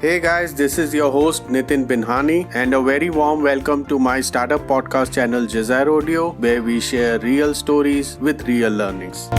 Hey guys, this is your host Nitin Binhani and a very warm welcome to my startup podcast channel Jazair Audio, where we share real stories with real learnings.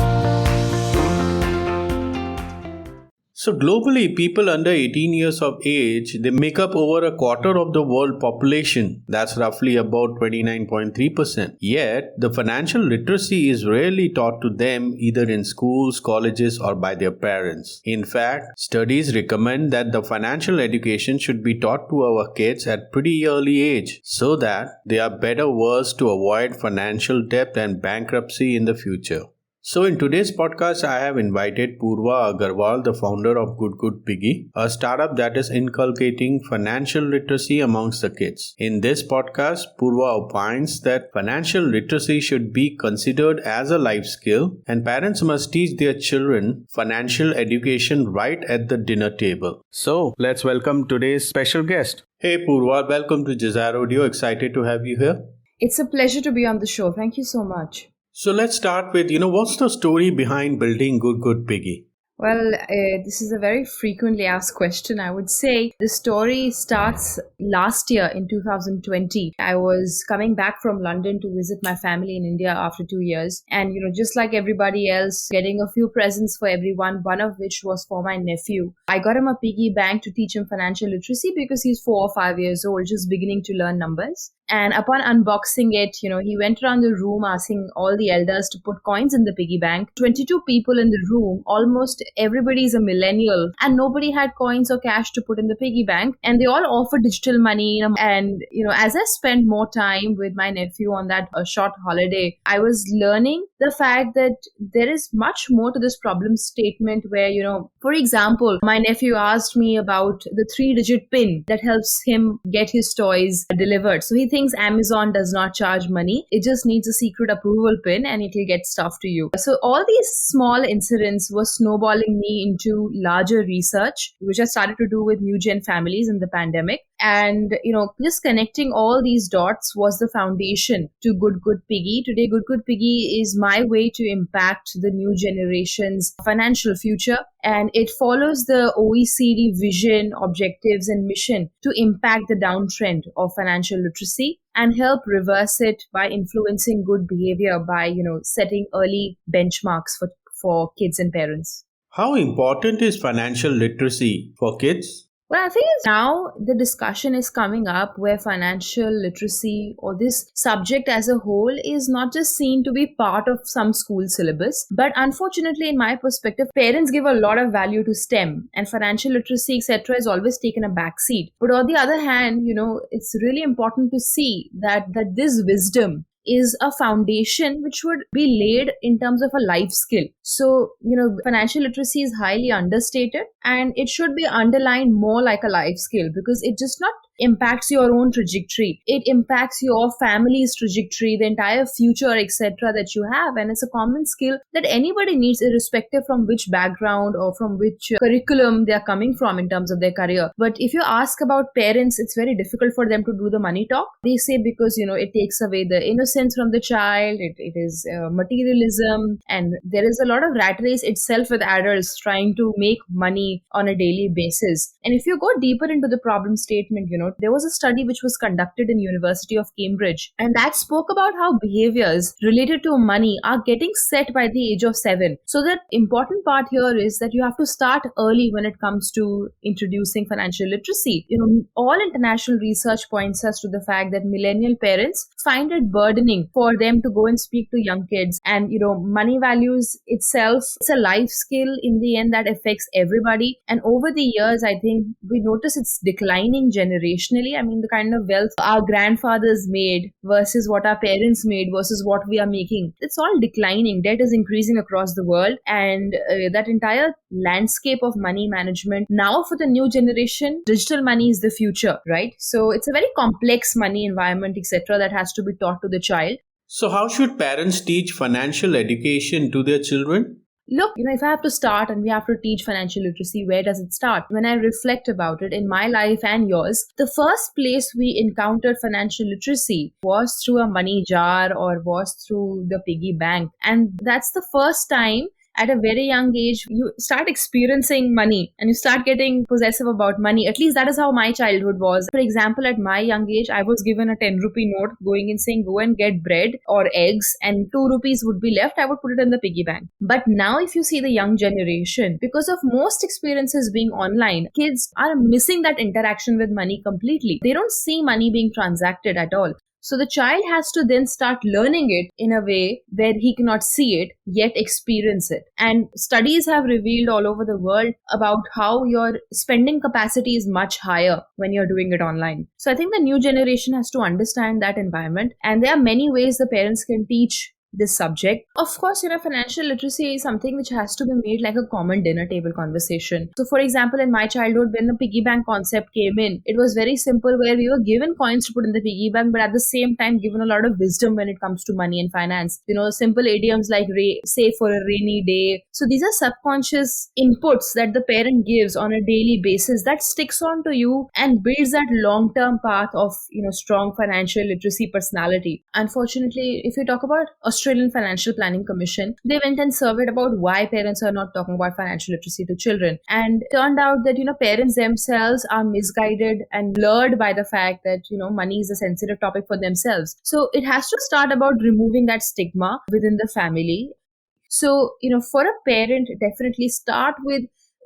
So globally, people under 18 years of age, they make up over a quarter of the world population. That's roughly about 29.3%. Yet, the financial literacy is rarely taught to them either in schools, colleges, or by their parents. In fact, studies recommend that the financial education should be taught to our kids at pretty early age so that they are better versed to avoid financial debt and bankruptcy in the future. So in today's podcast, I have invited Purva Agarwal, the founder of Good Good Piggy, a startup that is inculcating financial literacy amongst the kids. In this podcast, Purva opines that financial literacy should be considered as a life skill and parents must teach their children financial education right at the dinner table. So let's welcome today's special guest. Hey Purva, welcome to Jazair Audio. Excited to have you here. It's a pleasure to be on the show. Thank you so much. So let's start with, what's the story behind building Good Good Piggy? Well, this is a very frequently asked question. I would say the story starts last year in 2020. I was coming back from London to visit my family in India after 2 years. And, just like everybody else, getting a few presents for everyone, one of which was for my nephew. I got him a piggy bank to teach him financial literacy because he's 4 or 5 years old, just beginning to learn numbers. And upon unboxing it, he went around the room asking all the elders to put coins in the piggy bank. 22 people in the room, almost everybody is a millennial, and nobody had coins or cash to put in the piggy bank. And they all offered digital money. And, as I spent more time with my nephew on that short holiday, I was learning the fact that there is much more to this problem statement where, for example, my nephew asked me about the 3-digit PIN that helps him get his toys delivered. So he thinks Amazon does not charge money. It just needs a secret approval PIN and it will get stuff to you. So all these small incidents were snowballing me into larger research, which I started to do with new gen families in the pandemic. And, just connecting all these dots was the foundation to Good Good Piggy. Today, Good Good Piggy is my way to impact the new generation's financial future. And it follows the OECD vision, objectives, and mission to impact the downtrend of financial literacy and help reverse it by influencing good behavior by, setting early benchmarks for kids and parents. How important is financial literacy for kids? Well, I think now the discussion is coming up where financial literacy or this subject as a whole is not just seen to be part of some school syllabus, but unfortunately, in my perspective, parents give a lot of value to STEM and financial literacy, etc. is always taken a backseat. But on the other hand, it's really important to see that this wisdom is a foundation which would be laid in terms of a life skill. So, financial literacy is highly understated and it should be underlined more like a life skill because it just not impacts your own trajectory. It impacts your family's trajectory, the entire future, etc. that you have. And it's a common skill that anybody needs irrespective from which background or from which curriculum they are coming from in terms of their career. But if you ask about parents, it's very difficult for them to do the money talk. They say because, it takes away the innocence from the child. It is materialism. And there is a lot of rat race itself with adults trying to make money on a daily basis. And if you go deeper into the problem statement, there was a study which was conducted in University of Cambridge, and that spoke about how behaviors related to money are getting set by the age of 7. So the important part here is that you have to start early when it comes to introducing financial literacy. All international research points us to the fact that millennial parents find it burdening for them to go and speak to young kids. And, money values itself, it's a life skill in the end that affects everybody. And over the years, I think we notice it's declining generationally. I mean, the kind of wealth our grandfathers made versus what our parents made versus what we are making, it's all declining. Debt is increasing across the world. And that entire landscape of money management, now for the new generation, digital money is the future, right? So it's a very complex money environment, etc. that has to be taught to the child. So how should parents teach financial education to their children? Look, if I have to start and we have to teach financial literacy, where does it start? When I reflect about it in my life and yours, the first place we encountered financial literacy was through a money jar or was through the piggy bank. And that's the first time at a very young age, you start experiencing money and you start getting possessive about money. At least that is how my childhood was. For example, at my young age, I was given a 10 rupee note going in saying, go and get bread or eggs, and 2 rupees would be left. I would put it in the piggy bank. But now, if you see the young generation, because of most experiences being online, kids are missing that interaction with money completely. They don't see money being transacted at all. So the child has to then start learning it in a way where he cannot see it, yet experience it. And studies have revealed all over the world about how your spending capacity is much higher when you're doing it online. So I think the new generation has to understand that environment. And there are many ways the parents can teach this subject. Of course, financial literacy is something which has to be made like a common dinner table conversation. So, for example, in my childhood, when the piggy bank concept came in, it was very simple where we were given coins to put in the piggy bank, but at the same time given a lot of wisdom when it comes to money and finance. Simple idioms like save for a rainy day. So these are subconscious inputs that the parent gives on a daily basis that sticks on to you and builds that long-term path of, strong financial literacy personality. Unfortunately, if you talk about Australian Financial Planning Commission, they went and surveyed about why parents are not talking about financial literacy to children. And turned out that, parents themselves are misguided and lured by the fact that, money is a sensitive topic for themselves. So it has to start about removing that stigma within the family. So, for a parent, definitely start with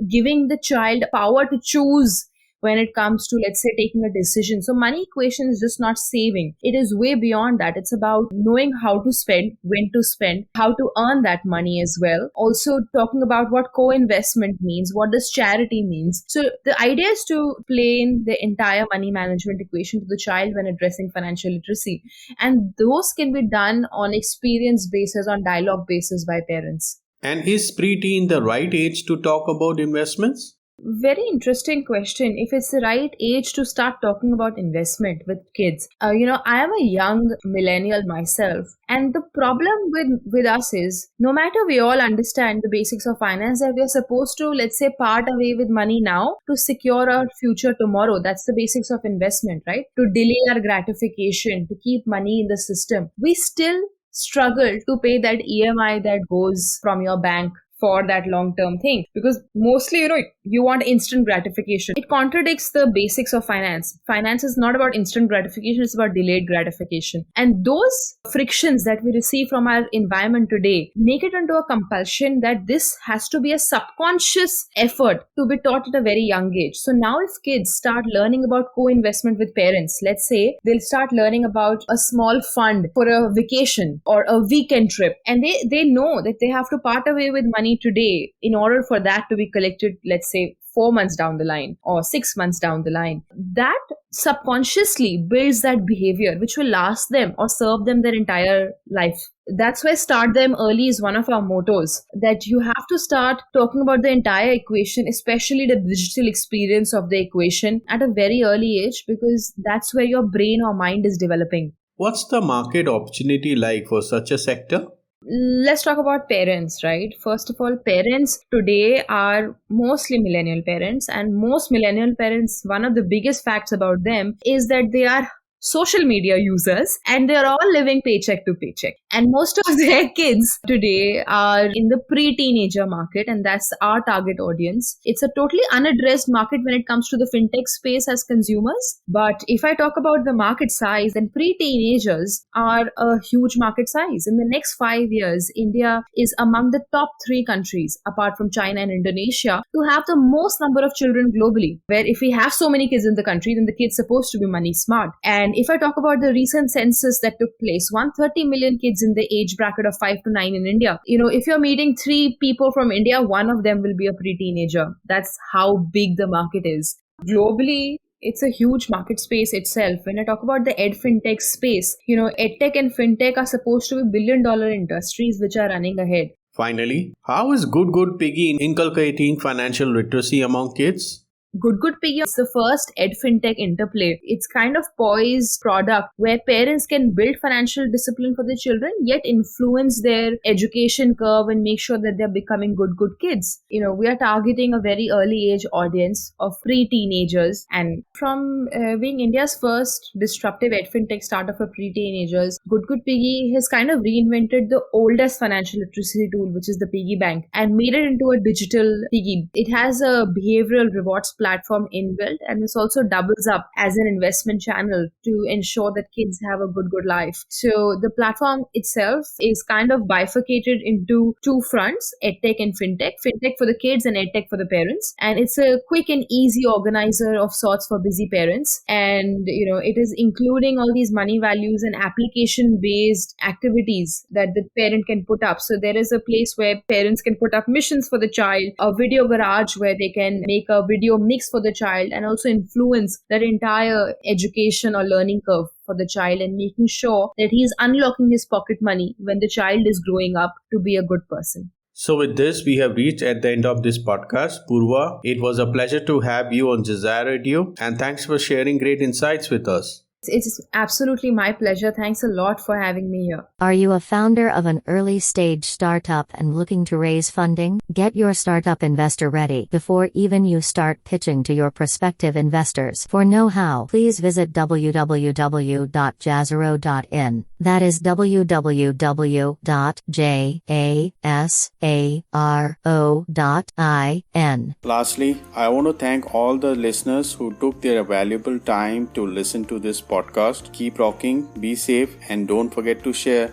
giving the child power to choose when it comes to, let's say, taking a decision. So money equation is just not saving. It is way beyond that. It's about knowing how to spend, when to spend, how to earn that money as well. Also talking about what co-investment means, what does charity means. So the idea is to plane the entire money management equation to the child when addressing financial literacy. And those can be done on experience basis, on dialogue basis by parents. And is preteen the right age to talk about investments? Very interesting question. If it's the right age to start talking about investment with kids. I am a young millennial myself. And the problem with us is, no matter we all understand the basics of finance, that we are supposed to, let's say, part away with money now to secure our future tomorrow. That's the basics of investment, right? To delay our gratification, to keep money in the system. We still struggle to pay that EMI that goes from your bank for that long-term thing, because mostly, you want instant gratification. It contradicts the basics of finance. Finance is not about instant gratification, it's about delayed gratification. And those frictions that we receive from our environment today make it into a compulsion that this has to be a subconscious effort to be taught at a very young age. So now if kids start learning about co-investment with parents, let's say they'll start learning about a small fund for a vacation or a weekend trip, and they know that they have to part away with money today in order for that to be collected, let's say 4 months down the line or 6 months down the line. That subconsciously builds that behavior which will last them or serve them their entire life. That's why start them early is one of our mottos, that you have to start talking about the entire equation, especially the digital experience of the equation at a very early age, because that's where your brain or mind is developing. What's the market opportunity like for such a sector? Let's talk about parents, right? First of all, parents today are mostly millennial parents, and most millennial parents, one of the biggest facts about them is that they are social media users and they're all living paycheck to paycheck. And most of their kids today are in the pre-teenager market, and that's our target audience. It's a totally unaddressed market when it comes to the fintech space as consumers. But if I talk about the market size, then pre-teenagers are a huge market size. In the next 5 years, India is among the top 3 countries, apart from China and Indonesia, to have the most number of children globally. Where if we have so many kids in the country, then the kids supposed to be money smart. And if I talk about the recent census that took place, 130 million kids in the age bracket of 5 to 9 in India. If you're meeting 3 people from India, one of them will be a pre-teenager. That's how big the market is. Globally, it's a huge market space itself. When I talk about the ed fintech space, edtech and fintech are supposed to be billion-dollar industries which are running ahead. Finally, how is Good Good Piggy inculcating financial literacy among kids? Good Good Piggy is the first ed fintech interplay. It's kind of poised product where parents can build financial discipline for their children, yet influence their education curve and make sure that they're becoming good kids. We are targeting a very early age audience of pre-teenagers, and from being India's first disruptive ed fintech startup for pre-teenagers, Good Good Piggy has kind of reinvented the oldest financial literacy tool, which is the piggy bank, and made it into a digital piggy. It has a behavioral rewards platform inbuilt, and this also doubles up as an investment channel to ensure that kids have a good life. So the platform itself is kind of bifurcated into two fronts: edtech and fintech. Fintech for the kids and edtech for the parents. And it's a quick and easy organizer of sorts for busy parents. And it is including all these money values and application based activities that the parent can put up. So there is a place where parents can put up missions for the child, a video garage where they can make a video mix for the child, and also influence that entire education or learning curve for the child, and making sure that he is unlocking his pocket money when the child is growing up to be a good person. So with this, we have reached at the end of this podcast. Purva, it was a pleasure to have you on Desire Radio, and thanks for sharing great insights with us. It's absolutely my pleasure. Thanks a lot for having me here. Are you a founder of an early stage startup and looking to raise funding? Get your startup investor ready before even you start pitching to your prospective investors. For know-how, please visit www.jazaro.in. That is www.jasaro.in. Lastly, I want to thank all the listeners who took their valuable time to listen to this podcast. Keep rocking, be safe, and don't forget to share.